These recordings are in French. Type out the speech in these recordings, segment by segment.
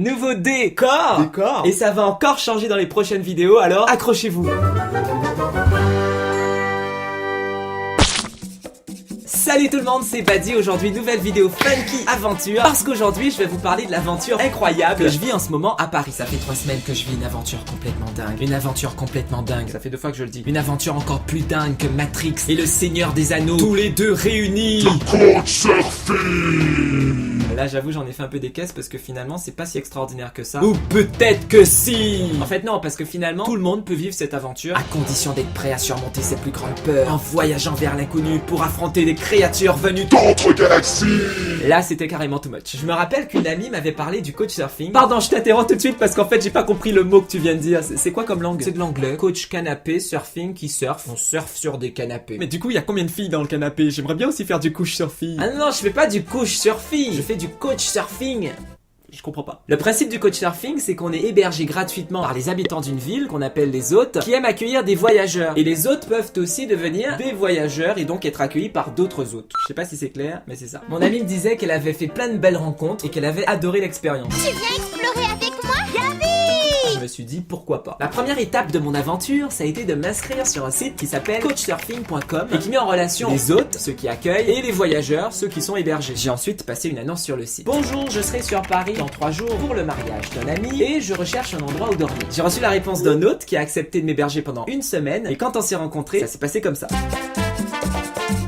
Nouveau décor. Décor. Et ça va encore changer dans les prochaines vidéos, alors accrochez-vous. Salut tout le monde, c'est Baddy. Aujourd'hui, nouvelle vidéo funky aventure. Parce qu'aujourd'hui, je vais vous parler de l'aventure incroyable que je vis en ce moment à Paris. Ça fait 3 semaines que je vis une aventure complètement dingue. Une aventure complètement dingue. Ça fait 2 fois que je le dis. Une aventure encore plus dingue que Matrix et le Seigneur des Anneaux. Tous les deux réunis. Là, j'avoue, j'en ai fait un peu des caisses parce que finalement, c'est pas si extraordinaire que ça. Ou peut-être que si. En fait, non, parce que finalement, tout le monde peut vivre cette aventure à condition d'être prêt à surmonter ses plus grandes peurs en voyageant vers l'inconnu pour affronter des créatures venues d'autres galaxies. Là, c'était carrément too much. Je me rappelle qu'une amie m'avait parlé du coach surfing. Pardon, je t'interromps tout de suite parce qu'en fait, j'ai pas compris le mot que tu viens de dire. C'est quoi comme langue? C'est de l'anglais. Coach canapé, surfing, qui surfe. On surfe sur des canapés. Mais du coup, il y a combien de filles dans le canapé? J'aimerais bien aussi faire du couch surfing. Ah non, je fais pas du couch surfing. Je fais du coach surfing. Je comprends pas. Le principe du couchsurfing, c'est qu'on est hébergé gratuitement par les habitants d'une ville qu'on appelle les hôtes, qui aiment accueillir des voyageurs. Et les hôtes peuvent aussi devenir des voyageurs et donc être accueillis par d'autres hôtes. Je sais pas si c'est clair, mais c'est ça. Mon amie me disait qu'elle avait fait plein de belles rencontres et qu'elle avait adoré l'expérience. Tu viens explorer avec moi, Gabi? Je me suis dit pourquoi pas. La première étape de mon aventure, ça a été de m'inscrire sur un site qui s'appelle coachsurfing.com et qui met en relation les hôtes, ceux qui accueillent, et les voyageurs, ceux qui sont hébergés. J'ai ensuite passé une annonce sur le site. Bonjour, je serai sur Paris dans 3 jours pour le mariage d'un ami et je recherche un endroit où dormir. J'ai reçu la réponse d'un hôte qui a accepté de m'héberger pendant 1 semaine et quand on s'est rencontrés, ça s'est passé comme ça.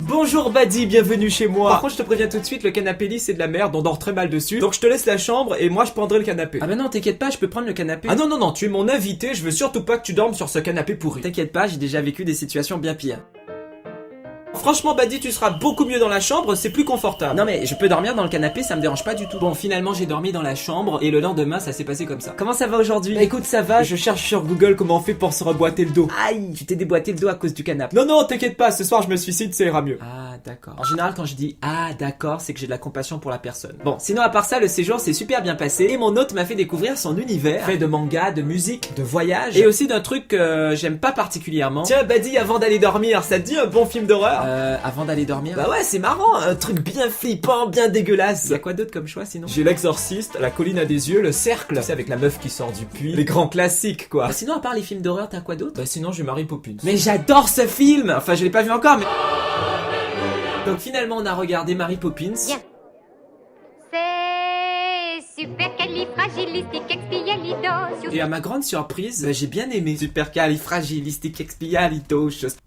Bonjour Baddy, bienvenue chez moi. Par contre, je te préviens tout de suite, le canapé lit c'est de la merde, on dort très mal dessus. Donc je te laisse la chambre et moi je prendrai le canapé. Ah bah non, t'inquiète pas, je peux prendre le canapé. Ah non, tu es mon invité, je veux surtout pas que tu dormes sur ce canapé pourri. T'inquiète pas, j'ai déjà vécu des situations bien pires. Franchement Baddy, tu seras beaucoup mieux dans la chambre, c'est plus confortable. Non mais je peux dormir dans le canapé, ça me dérange pas du tout. Bon, finalement j'ai dormi dans la chambre et le lendemain ça s'est passé comme ça. Comment ça va aujourd'hui? Bah écoute, ça va, je cherche sur Google comment on fait pour se reboîter le dos. Aïe, tu t'es déboîté le dos à cause du canapé. Non, t'inquiète pas, ce soir je me suicide, ça ira mieux. Ah d'accord. En général quand je dis ah d'accord, c'est que j'ai de la compassion pour la personne. Bon, sinon à part ça, le séjour s'est super bien passé et mon hôte m'a fait découvrir son univers, fait de manga, de musique, de voyage et aussi d'un truc que j'aime pas particulièrement. Tiens Baddy, avant d'aller dormir, ça te dit un bon film d'horreur? Avant d'aller dormir? Bah ouais, c'est marrant, un truc bien flippant, bien dégueulasse. Y'a quoi d'autre comme choix sinon? J'ai L'Exorciste, La colline à des yeux, Le Cercle, c'est avec la meuf qui sort du puits, les grands classiques quoi. Bah sinon à part les films d'horreur, t'as quoi d'autre? Bah sinon j'ai Mary Poppins. Mais j'adore ce film. Enfin je l'ai pas vu encore mais... Donc finalement on a regardé Mary Poppins. Bien. C'est supercalifragilisticexpialidocious. Et à ma grande surprise, j'ai bien aimé Supercalifragilisticexpialidocious.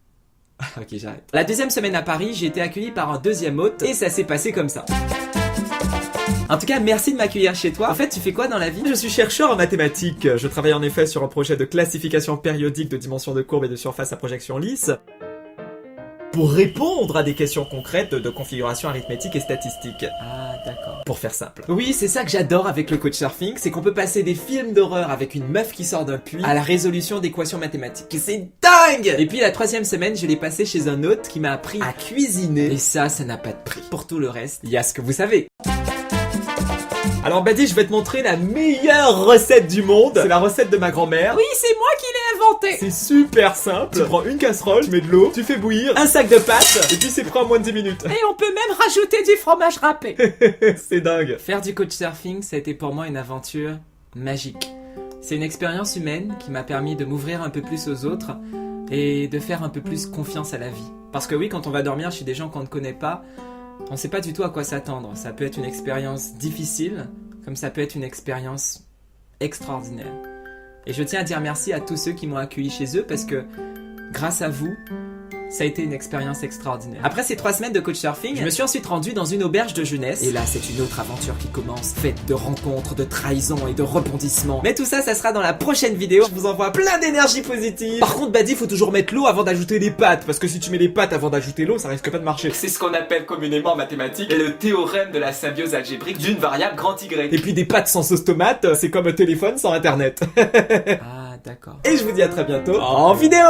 Ok, j'arrête. La deuxième semaine à Paris, j'ai été accueilli par un deuxième hôte et ça s'est passé comme ça. En tout cas, merci de m'accueillir chez toi. En fait, tu fais quoi dans la vie? Je suis chercheur en mathématiques. Je travaille en effet sur un projet de classification périodique de dimensions de courbes et de surface à projection lisse pour répondre à des questions concrètes de configuration arithmétique et statistique. Ah, d'accord. Pour faire simple. Oui, c'est ça que j'adore avec le couchsurfing, c'est qu'on peut passer des films d'horreur avec une meuf qui sort d'un puits à la résolution d'équations mathématiques. Et c'est dingue! Et puis la 3e semaine, je l'ai passé chez un hôte qui m'a appris à cuisiner. Et ça n'a pas de prix. Pour tout le reste, il y a ce que vous savez. Alors Baddy, je vais te montrer la meilleure recette du monde. C'est la recette de ma grand-mère. Oui, c'est moi qui l'ai inventée. C'est super simple. Tu prends une casserole, tu mets de l'eau, tu fais bouillir, un sac de pâtes, et puis c'est prêt en moins de 10 minutes. Et on peut même rajouter du fromage râpé. C'est dingue. Faire du couchsurfing, ça a été pour moi une aventure magique. C'est une expérience humaine qui m'a permis de m'ouvrir un peu plus aux autres et de faire un peu plus confiance à la vie. Parce que oui, quand on va dormir chez des gens qu'on ne connaît pas, on sait pas du tout à quoi s'attendre. Ça peut être une expérience difficile, comme ça peut être une expérience extraordinaire. Et je tiens à dire merci à tous ceux qui m'ont accueilli chez eux parce que, grâce à vous, ça a été une expérience extraordinaire. Après ces 3 semaines de couchsurfing, je me suis ensuite rendu dans une auberge de jeunesse. Et là, c'est une autre aventure qui commence, faite de rencontres, de trahisons et de rebondissements. Mais tout ça, ça sera dans la prochaine vidéo. Je vous envoie plein d'énergie positive. Par contre, Baddy, faut toujours mettre l'eau avant d'ajouter les pâtes. Parce que si tu mets les pâtes avant d'ajouter l'eau, ça risque pas de marcher. C'est ce qu'on appelle communément en mathématiques le théorème de la symbiose algébrique d'une variable grand Y. Et puis des pâtes sans sauce tomate, c'est comme un téléphone sans internet. Ah, d'accord. Et je vous dis à très bientôt en vidéo.